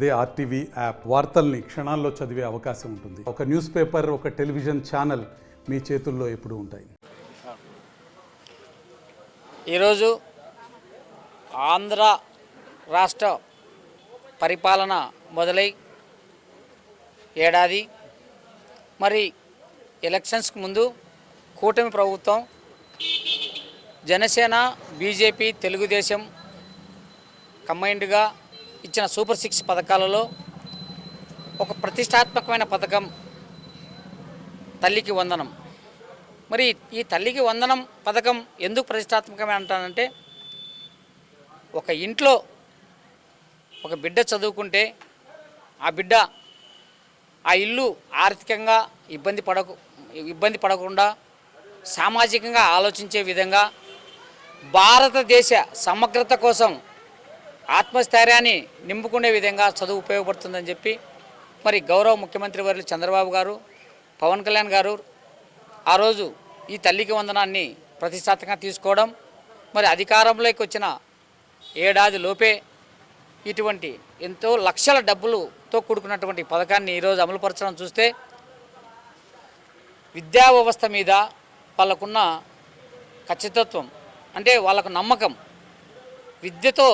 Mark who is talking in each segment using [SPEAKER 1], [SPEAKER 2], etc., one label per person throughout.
[SPEAKER 1] అదే RTV app వార్తల్ని క్షణాల్లో చదివే అవకాశం ఉంటుంది. ఒక న్యూస్ పేపర్, ఒక టెలివిజన్ ఛానల్ మీ చేతుల్లో ఎప్పుడూ ఉంటాయి.
[SPEAKER 2] ఈరోజు ఆంధ్ర రాష్ట్ర పరిపాలన మొదలై ఏడాది, మరి ఎలక్షన్స్కి ముందు కూటమి ప్రభుత్వం జనసేన, బీజేపీ, తెలుగుదేశం కంబైన్డ్గా ఇచ్చిన సూపర్ 6 పథకాలలో ఒక ప్రతిష్టాత్మకమైన పథకం తల్లికి వందనం. మరి ఈ తల్లికి వందనం పథకం ఎందుకు ప్రతిష్టాత్మకమే అంటానంటే, ఒక ఇంట్లో ఒక బిడ్డ చదువుకుంటే ఆ ఇల్లు ఆర్థికంగా ఇబ్బంది పడకుండా సామాజికంగా ఆలోచించే విధంగా భారతదేశ సమగ్రత కోసం ఆత్మస్థైర్యాన్ని నింపుకునే విధంగా చదువు ఉపయోగపడుతుందని చెప్పి మరి గౌరవ ముఖ్యమంత్రి వర్యులు చంద్రబాబు గారు, పవన్ కళ్యాణ్ గారు ఆ రోజు ఈ తల్లికి వందనాన్ని ప్రతిష్టాత్మకంగా తీసుకోవడం, మరి అధికారంలోకి వచ్చిన ఏడాది లోపే ఇటువంటి ఎంతో లక్షల డబ్బులతో కూడుకున్నటువంటి పథకాన్ని ఈరోజు అమలుపరచడం చూస్తే విద్యా వ్యవస్థ మీద వాళ్ళకున్న ఖచ్చితత్వం, అంటే వాళ్ళకు నమ్మకం, విద్యతో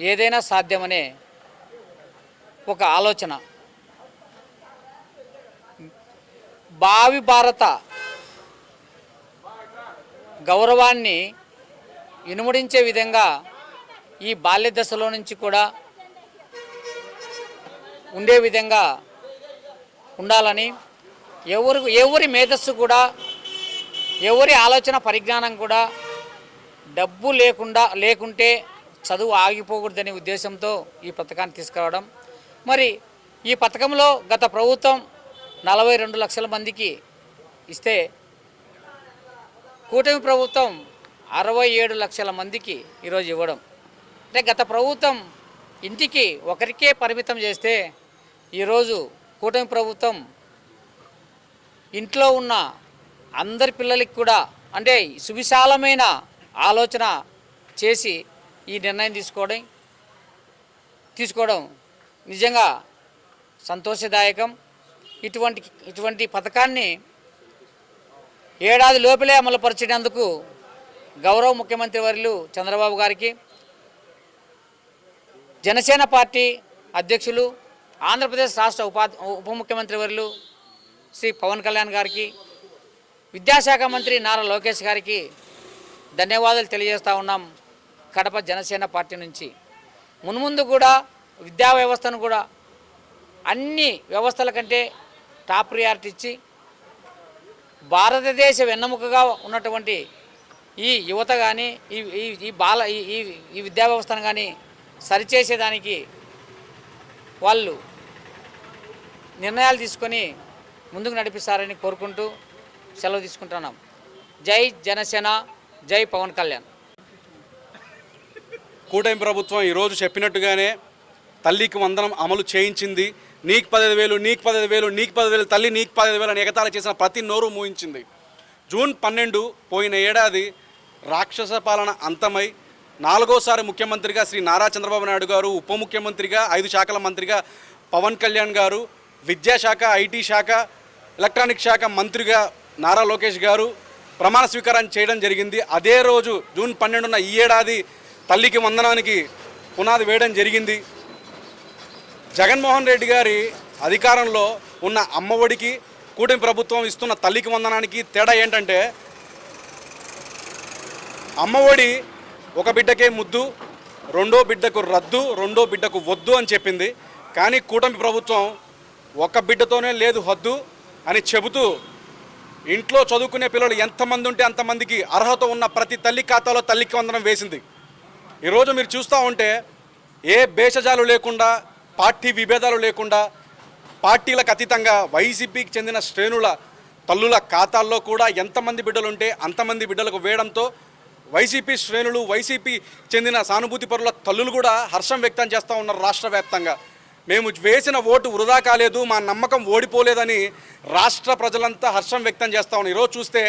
[SPEAKER 2] ఏదైనా సాధ్యమనే ఒక ఆలోచన, భావి భారత గౌరవాన్ని ఇనుమడించే విధంగా ఈ బాల్య దశలో నుంచి కూడా ఉండే విధంగా ఉండాలని, ఎవరి మేధస్సు కూడా, ఎవరి ఆలోచన పరిజ్ఞానం కూడా డబ్బు లేకుంటే చదువు ఆగిపోకూడదనే ఉద్దేశంతో ఈ పథకాన్ని తీసుకురావడం. మరి ఈ పథకంలో గత ప్రభుత్వం 42 లక్షల మందికి ఇస్తే కూటమి ప్రభుత్వం 67 లక్షల మందికి ఈరోజు ఇవ్వడం. అంటే గత ప్రభుత్వం ఇంటికి ఒకరికే పరిమితం చేస్తే ఈరోజు కూటమి ప్రభుత్వం ఇంట్లో ఉన్న అందరి పిల్లలకి కూడా, అంటే సువిశాలమైన ఆలోచన చేసి ఈ నిర్ణయం తీసుకోవడం నిజంగా సంతోషదాయకం. ఇటువంటి పథకాన్ని ఏడాది లోపలే అమలుపరిచేందుకు గౌరవ ముఖ్యమంత్రి వర్యులు చంద్రబాబు గారికి, జనసేన పార్టీ అధ్యక్షులు, ఆంధ్రప్రదేశ్ రాష్ట్ర ఉప ముఖ్యమంత్రి వర్యులు శ్రీ పవన్ కళ్యాణ్ గారికి, విద్యాశాఖ మంత్రి నారా లోకేష్ గారికి ధన్యవాదాలు తెలియజేస్తూ ఉన్నాం. కడప జనసేన పార్టీ నుంచి మున్ముందు కూడా విద్యా వ్యవస్థను కూడా అన్ని వ్యవస్థల కంటే టాప్ ప్రియారిటీ ఇచ్చి భారతదేశ వెన్నెముకగా ఉన్నటువంటి ఈ యువత కానీ ఈ విద్యా వ్యవస్థను కానీ సరిచేసేదానికి వాళ్ళు నిర్ణయాలు తీసుకొని ముందుకు నడిపిస్తారని కోరుకుంటూ సెలవు తీసుకుంటున్నాం. జై జనసేన, జై పవన్ కళ్యాణ్.
[SPEAKER 3] కూటమి ప్రభుత్వం ఈరోజు చెప్పినట్టుగానే తల్లికి వందనం అమలు చేయించింది. నీకు 15,000, నీకు 15,000, నీకు 10,000, తల్లి నీకు 15,000 అని ఎగతాళి చేసిన ప్రతి నోరు మూయించింది. జూన్ 12 పోయిన ఏడాది రాక్షస పాలన అంతమై 4వసారి ముఖ్యమంత్రిగా శ్రీ నారా చంద్రబాబు నాయుడు గారు, ఉప ముఖ్యమంత్రిగా 5 శాఖల మంత్రిగా పవన్ కళ్యాణ్ గారు, విద్యాశాఖ, ఐటీ శాఖ, ఎలక్ట్రానిక్ శాఖ మంత్రిగా నారా లోకేష్ గారు ప్రమాణ స్వీకారం చేయడం జరిగింది. అదే రోజు జూన్ 12న ఈ ఏడాది తల్లికి వందనానికి పునాది వేయడం జరిగింది. జగన్మోహన్ రెడ్డి గారి అధికారంలో ఉన్న అమ్మఒడికి కూటమి ప్రభుత్వం ఇస్తున్న తల్లికి వందనానికి తేడా ఏంటంటే, అమ్మఒడి ఒక బిడ్డకే ముద్దు, రెండో బిడ్డకు రద్దు, రెండో బిడ్డకు వద్దు అని చెప్పింది. కానీ కూటమి ప్రభుత్వం ఒక బిడ్డతోనే లేదు హద్దు అని చెబుతూ ఇంట్లో చదువుకునే పిల్లలు ఎంతమంది ఉంటే అంతమందికి అర్హత ఉన్న ప్రతి తల్లి ఖాతాలో తల్లికి వందనం వేసింది. ఈరోజు మీరు చూస్తూ ఉంటే ఏ భేషజాలు లేకుండా, పార్టీ విభేదాలు లేకుండా, పార్టీలకు అతీతంగా వైసీపీకి చెందిన శ్రేణుల తల్లుల ఖాతాల్లో కూడా ఎంతమంది బిడ్డలు ఉంటే అంతమంది బిడ్డలకు వేయడంతో వైసీపీ శ్రేణులు, వైసీపీ చెందిన సానుభూతి పరుల తల్లులు కూడా హర్షం వ్యక్తం చేస్తూ ఉన్నారు. రాష్ట్ర వ్యాప్తంగా మేము వేసిన ఓటు వృధా కాలేదు, మా నమ్మకం ఓడిపోలేదని రాష్ట్ర ప్రజలంతా హర్షం వ్యక్తం చేస్తూ ఉన్నారు. ఈరోజు చూస్తే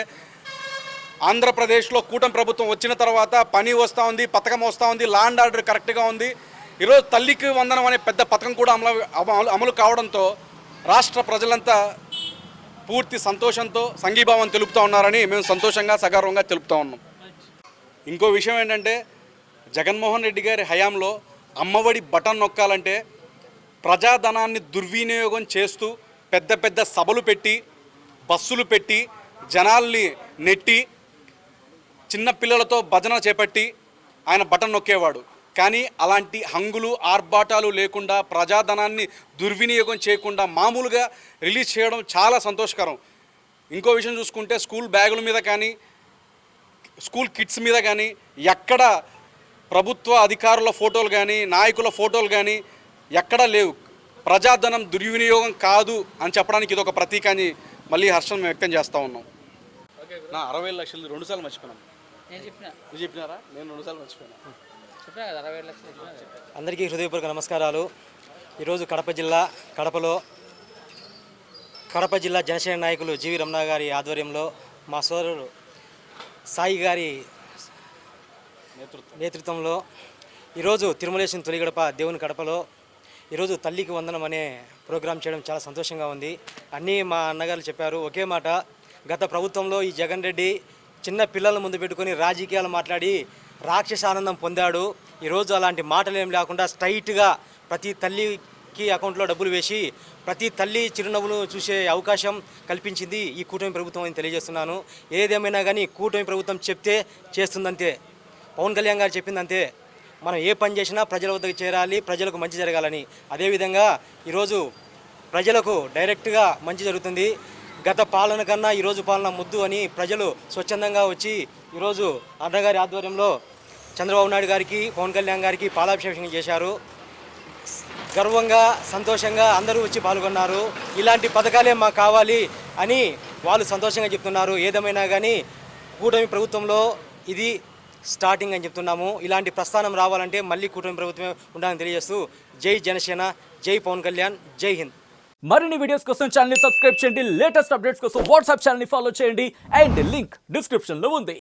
[SPEAKER 3] ఆంధ్రప్రదేశ్లో కూటమి ప్రభుత్వం వచ్చిన తర్వాత పని వస్తూ ఉంది, పథకం వస్తూ ఉంది, లా అండ్ ఆర్డర్ కరెక్ట్గా ఉంది, ఈరోజు తల్లికి వందనం అనే పెద్ద పథకం కూడా అమలు కావడంతో రాష్ట్ర ప్రజలంతా పూర్తి సంతోషంతో సంఘీభావం తెలుపుతూ ఉన్నారని మేము సంతోషంగా సగర్వంగా తెలుపుతూ ఉన్నాం. ఇంకో విషయం ఏంటంటే జగన్మోహన్ రెడ్డి గారి హయాంలో అమ్మఒడి బటన్ నొక్కాలంటే ప్రజాధనాన్ని దుర్వినియోగం చేస్తూ పెద్ద పెద్ద సభలు పెట్టి బస్సులు పెట్టి జనాల్ని నెట్టి చిన్న పిల్లలతో భజన చేపట్టి ఆయన బటన్ నొక్కేవాడు. కానీ అలాంటి హంగులు ఆర్భాటాలు లేకుండా ప్రజాధనాన్ని దుర్వినియోగం చేయకుండా మామూలుగా రిలీజ్ చేయడం చాలా సంతోషకరం. ఇంకో విషయం చూసుకుంటే స్కూల్ బ్యాగుల మీద కానీ స్కూల్ కిట్స్ మీద కానీ ఎక్కడ ప్రభుత్వ అధికారుల ఫోటోలు కానీ నాయకుల ఫోటోలు కానీ ఎక్కడా లేవు. ప్రజాధనం దుర్వినియోగం కాదు అని చెప్పడానికి ఇది ఒక ప్రతీక అని మళ్ళీ హర్షం వ్యక్తం చేస్తూ ఉన్నాం. నా 60 లక్షలు 2 సార్లు మర్చిపోయినాను.
[SPEAKER 2] నేను చెప్పిన
[SPEAKER 3] నువ్వు చెప్పినారా? నేను 2 సార్లు మర్చిపోయినా.
[SPEAKER 2] చెప్పినా కదా 60 లక్షలు.
[SPEAKER 4] అందరికీ హృదయపూర్వక నమస్కారాలు. ఈరోజు కడప కడపలో కడప జిల్లా జనసేన నాయకులు జీవి రమణ గారి ఆధ్వర్యంలో మా సోదరుడు సాయి గారి నేతృత్వంలో ఈరోజు తిరుమలేశం తొలి గడప దేవుని కడపలో ఈరోజు తల్లికి వందనం అనే ప్రోగ్రాం చేయడం చాలా సంతోషంగా ఉంది. అన్నీ మా అన్నగారు చెప్పారు. ఒకే మాట, గత ప్రభుత్వంలో ఈ జగన్ రెడ్డి చిన్న పిల్లల ముందు పెట్టుకొని రాజకీయాలు మాట్లాడి రాక్షస ఆనందం పొందాడు. ఈరోజు అలాంటి మాటలు ఏం లేకుండా స్ట్రైట్గా ప్రతి తల్లికి అకౌంట్లో డబ్బులు వేసి ప్రతి తల్లి చిరునవ్వును చూసే అవకాశం కల్పించింది ఈ కూటమి ప్రభుత్వం అని తెలియజేస్తున్నాను. ఏదేమైనా కానీ కూటమి ప్రభుత్వం చెప్తే చేస్తుందంతే. పవన్ కళ్యాణ్ గారు చెప్పిందంతే. మనం ఏ పని చేసినా ప్రజల వద్దకు చేరాలి, ప్రజలకు మంచి జరగాలని. అదేవిధంగా ఈరోజు ప్రజలకు డైరెక్ట్గా మంచి జరుగుతుంది. గత పాలన కన్నా ఈరోజు పాలన ముద్దు అని ప్రజలు స్వచ్ఛందంగా వచ్చి ఈరోజు అన్నగారి ఆధ్వర్యంలో చంద్రబాబు నాయుడు గారికి పవన్ కళ్యాణ్ గారికి పాలాభిషేకం చేశారు. గర్వంగా సంతోషంగా అందరూ వచ్చి పాల్గొన్నారు. ఇలాంటి పథకాలే మాకు కావాలి అని వాళ్ళు సంతోషంగా చెప్తున్నారు. ఏదేమైనా కానీ కూటమి ప్రభుత్వంలో ఇది స్టార్టింగ్ అని చెప్తున్నాము. ఇలాంటి ప్రస్థానం రావాలంటే మళ్ళీ కూటమి ప్రభుత్వమే ఉండాలని తెలియజేస్తూ జై జనసేన, జై పవన్ కళ్యాణ్, జై హింద్.
[SPEAKER 5] మరిన్ని వీడియోస్ కోసం ఛానల్ ని సబ్స్క్రైబ్ చేయండి. లేటెస్ట్ అప్డేట్స్ కోసం వాట్సాప్ ఛానల్ ని ఫాలో చేయండి. అండ్ లింక్ డిస్క్రిప్షన్ లో ఉంది.